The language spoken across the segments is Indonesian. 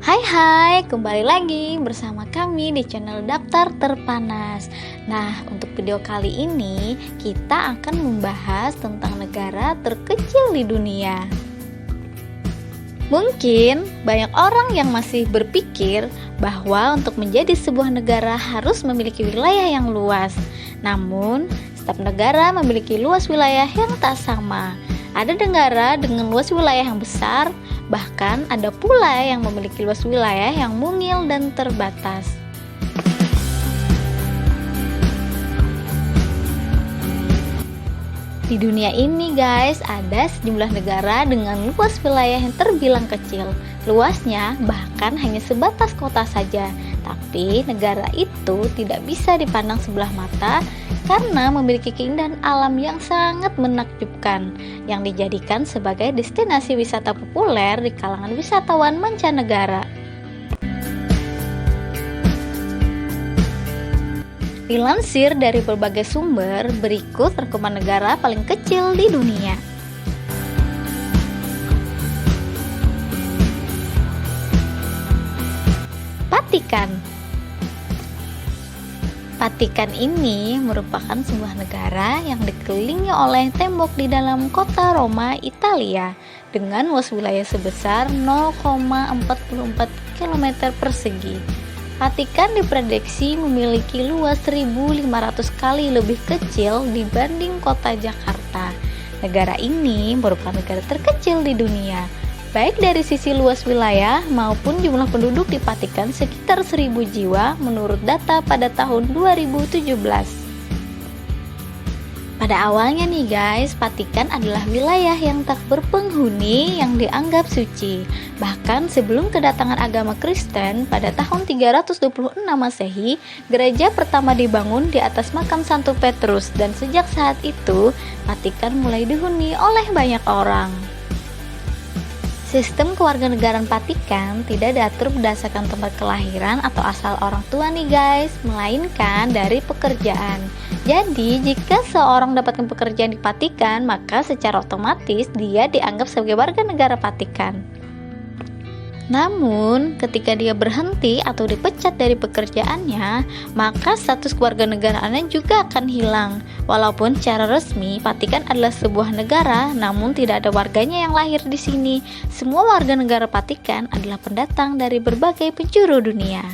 Hai, kembali lagi bersama kami di channel Daftar Terpanas. Nah, untuk video kali ini kita akan membahas tentang negara terkecil di dunia. Mungkin banyak orang yang masih berpikir bahwa untuk menjadi sebuah negara harus memiliki wilayah yang luas. Namun, setiap negara memiliki luas wilayah yang tak sama. Ada negara dengan luas wilayah yang besar, bahkan ada pula yang memiliki luas wilayah yang mungil dan terbatas. Di dunia ini guys, ada sejumlah negara dengan luas wilayah yang terbilang kecil. Luasnya bahkan hanya sebatas kota saja. Tapi negara itu tidak bisa dipandang sebelah mata karena memiliki keindahan alam yang sangat menakjubkan yang dijadikan sebagai destinasi wisata populer di kalangan wisatawan mancanegara. Dilansir dari berbagai sumber, berikut rangkuman negara paling kecil di dunia. Vatikan ini merupakan sebuah negara yang dikelilingi oleh tembok di dalam kota Roma, Italia, dengan luas wilayah sebesar 0,44 km persegi. Vatikan diprediksi memiliki luas 1.500 kali lebih kecil dibanding kota Jakarta. Negara ini merupakan negara terkecil di dunia, baik dari sisi luas wilayah maupun jumlah penduduk di Vatikan sekitar 1.000 jiwa menurut data pada tahun 2017. Pada awalnya nih guys, Vatikan adalah wilayah yang tak berpenghuni yang dianggap suci. Bahkan sebelum kedatangan agama Kristen pada tahun 326 Masehi, gereja pertama dibangun di atas makam Santo Petrus dan sejak saat itu, Vatikan mulai dihuni oleh banyak orang. Sistem kewarganegaraan Vatikan tidak diatur berdasarkan tempat kelahiran atau asal orang tua nih guys, melainkan dari pekerjaan. Jadi, jika seorang mendapatkan pekerjaan di Vatikan, maka secara otomatis dia dianggap sebagai warga negara Vatikan. Namun, ketika dia berhenti atau dipecat dari pekerjaannya, maka status kewarganegaraannya juga akan hilang. Walaupun secara resmi Vatikan adalah sebuah negara, namun tidak ada warganya yang lahir di sini. Semua warga negara Vatikan adalah pendatang dari berbagai penjuru dunia.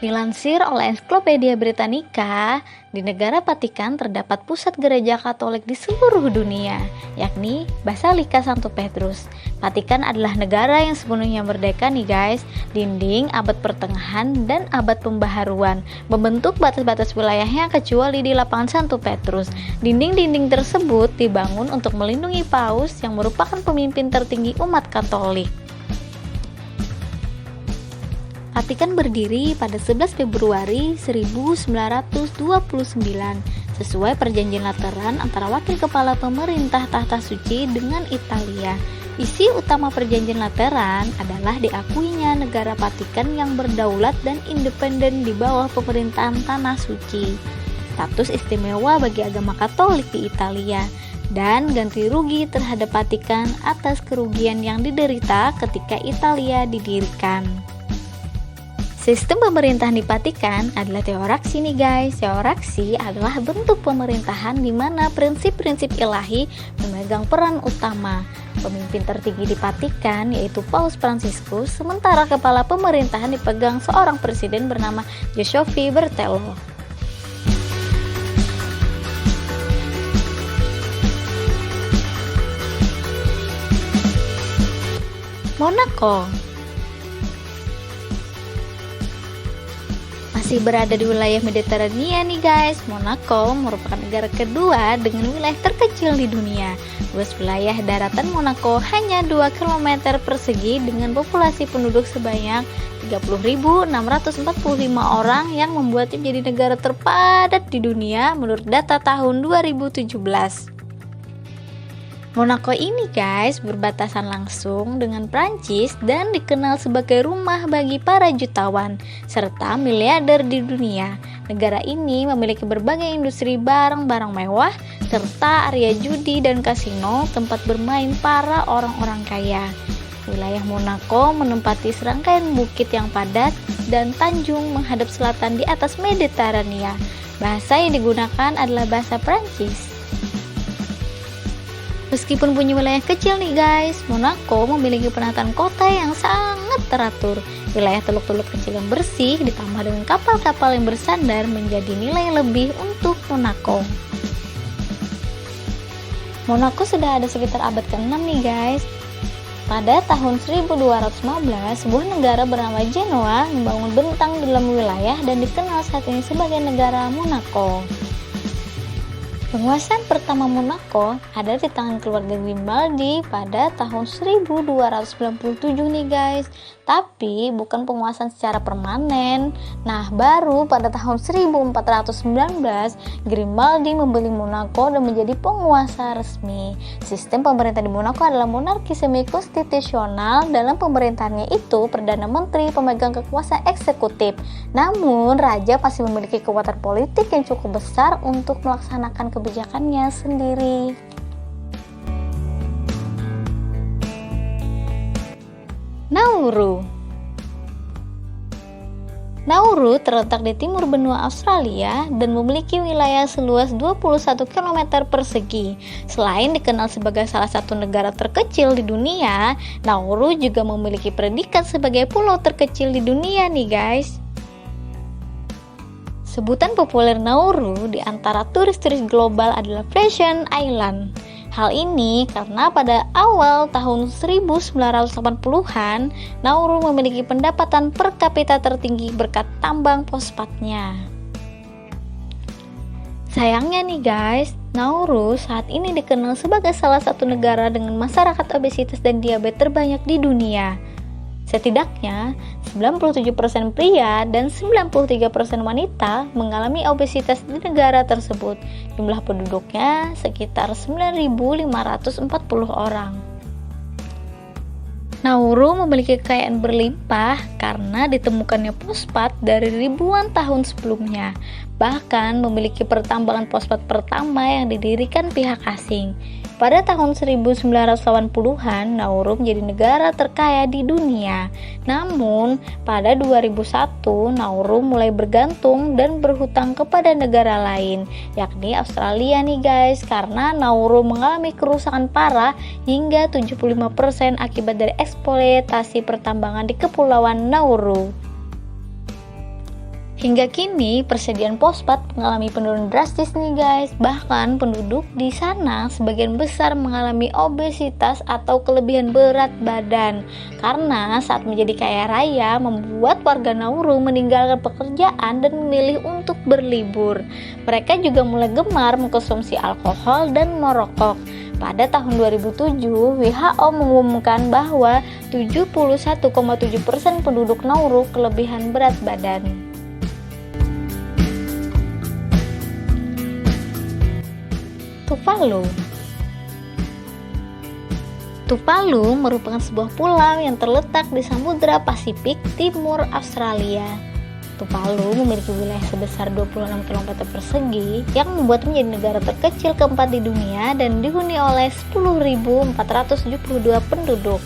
Dilansir oleh Ensiklopedia Britannica, di negara Vatikan terdapat pusat gereja Katolik di seluruh dunia, yakni Basilika Santo Petrus. Vatikan adalah negara yang sepenuhnya merdeka nih guys. Dinding abad pertengahan dan abad pembaharuan membentuk batas-batas wilayahnya kecuali di lapangan Santo Petrus. Dinding-dinding tersebut dibangun untuk melindungi Paus yang merupakan pemimpin tertinggi umat Katolik. Vatikan berdiri pada 11 Februari 1929 sesuai perjanjian Lateran antara wakil kepala pemerintah tahta suci dengan Italia. Isi utama perjanjian Lateran adalah diakuinya negara Vatikan yang berdaulat dan independen di bawah pemerintahan tanah suci, status istimewa bagi agama Katolik di Italia, dan ganti rugi terhadap Vatikan atas kerugian yang diderita ketika Italia didirikan. Sistem pemerintahan di Vatikan adalah teokrasi nih guys. Teokrasi adalah bentuk pemerintahan di mana prinsip-prinsip ilahi memegang peran utama. Pemimpin tertinggi di Vatikan yaitu Paus Fransiskus, sementara kepala pemerintahan dipegang seorang presiden bernama Giuseppe Bertello. Monaco masih berada di wilayah Mediterania nih guys. Monaco merupakan negara kedua dengan wilayah terkecil di dunia. Luas wilayah daratan Monaco hanya 2 km persegi dengan populasi penduduk sebanyak 30.645 orang yang membuatnya menjadi negara terpadat di dunia menurut data tahun 2017. Monaco ini guys berbatasan langsung dengan Prancis dan dikenal sebagai rumah bagi para jutawan serta miliarder di dunia. Negara ini memiliki berbagai industri barang-barang mewah serta area judi dan kasino tempat bermain para orang-orang kaya. Wilayah Monaco menempati serangkaian bukit yang padat dan tanjung menghadap selatan di atas Mediterania. Bahasa yang digunakan adalah bahasa Prancis. Meskipun punya wilayah kecil nih guys, Monaco memiliki penataan kota yang sangat teratur. Wilayah teluk-teluk kecil yang bersih ditambah dengan kapal-kapal yang bersandar menjadi nilai lebih untuk Monaco. Monaco sudah ada sekitar abad ke-6 nih guys. Pada tahun 1215, sebuah negara bernama Genoa membangun bentang di dalam wilayah dan dikenal saat ini sebagai negara Monaco. Penguasaan pertama Monaco ada di tangan keluarga Garibaldi pada tahun 1297 nih guys. Tapi bukan penguasaan secara permanen. Nah, baru pada tahun 1419 Garibaldi membeli Monaco dan menjadi penguasa resmi. Sistem pemerintah di Monaco adalah monarki semi konstitusional. Dalam pemerintahannya itu, Perdana Menteri pemegang kekuasaan eksekutif. Namun, raja masih memiliki kekuatan politik yang cukup besar untuk melaksanakan kebijakannya sendiri. Nauru terletak di timur benua Australia dan memiliki wilayah seluas 21 km persegi. Selain dikenal sebagai salah satu negara terkecil di dunia, Nauru juga memiliki predikat sebagai pulau terkecil di dunia nih guys. Sebutan populer Nauru di antara turis-turis global adalah Pleasure Island. Hal ini karena pada awal tahun 1980-an, Nauru memiliki pendapatan per kapita tertinggi berkat tambang fosfatnya. Sayangnya nih guys, Nauru saat ini dikenal sebagai salah satu negara dengan masyarakat obesitas dan diabetes terbanyak di dunia. Setidaknya 97% pria dan 93% wanita mengalami obesitas di negara tersebut. Jumlah penduduknya sekitar 9.540 orang. Nauru memiliki kekayaan berlimpah karena ditemukannya fosfat dari ribuan tahun sebelumnya. Bahkan memiliki pertambangan fosfat pertama yang didirikan pihak asing. Pada tahun 1980-an, Nauru menjadi negara terkaya di dunia. Namun, pada 2001, Nauru mulai bergantung dan berhutang kepada negara lain, yakni Australia nih guys, karena Nauru mengalami kerusakan parah hingga 75% akibat dari eksploitasi pertambangan di Kepulauan Nauru. Hingga kini persediaan fosfat mengalami penurunan drastis nih guys. Bahkan penduduk di sana sebagian besar mengalami obesitas atau kelebihan berat badan. Karena saat menjadi kaya raya membuat warga Nauru meninggalkan pekerjaan dan memilih untuk berlibur. Mereka juga mulai gemar mengkonsumsi alkohol dan merokok. Pada tahun 2007, WHO mengumumkan bahwa 71,7% penduduk Nauru kelebihan berat badan. Tuvalu merupakan sebuah pulau yang terletak di Samudra Pasifik Timur Australia. Tuvalu memiliki wilayah sebesar 26 km persegi yang membuatnya menjadi negara terkecil keempat di dunia dan dihuni oleh 10.472 penduduk.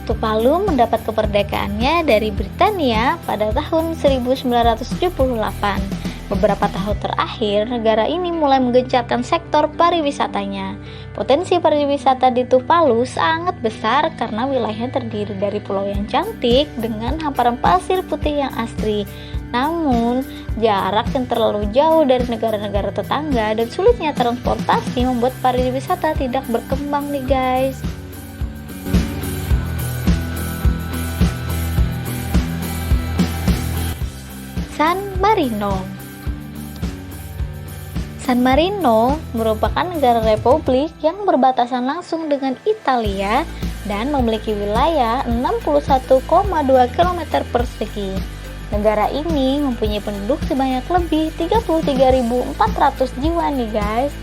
Tuvalu mendapat keperdekaannya dari Britania pada tahun 1978. Beberapa tahun terakhir, negara ini mulai menggencarkan sektor pariwisatanya. Potensi pariwisata di Tuvalu sangat besar karena wilayahnya terdiri dari pulau yang cantik dengan hamparan pasir putih yang asri. Namun, jarak yang terlalu jauh dari negara-negara tetangga dan sulitnya transportasi membuat pariwisata tidak berkembang nih guys. San Marino merupakan negara republik yang berbatasan langsung dengan Italia dan memiliki wilayah 61,2 km persegi. Negara ini mempunyai penduduk sebanyak lebih 33.400 jiwa nih guys.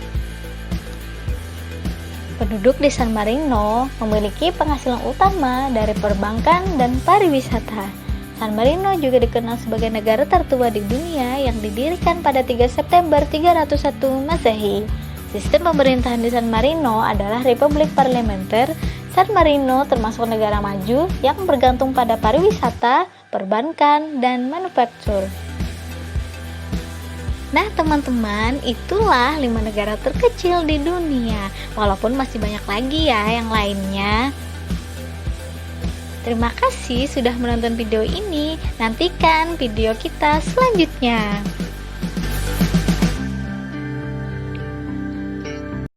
Penduduk di San Marino memiliki penghasilan utama dari perbankan dan pariwisata. San Marino juga dikenal sebagai negara tertua di dunia yang didirikan pada 3 September 301 Masehi. Sistem pemerintahan di San Marino adalah republik parlementer. San Marino termasuk negara maju yang bergantung pada pariwisata, perbankan, dan manufaktur. Nah teman-teman, itulah 5 negara terkecil di dunia. Walaupun masih banyak lagi ya yang lainnya. Terima kasih sudah menonton video ini. Nantikan video kita selanjutnya.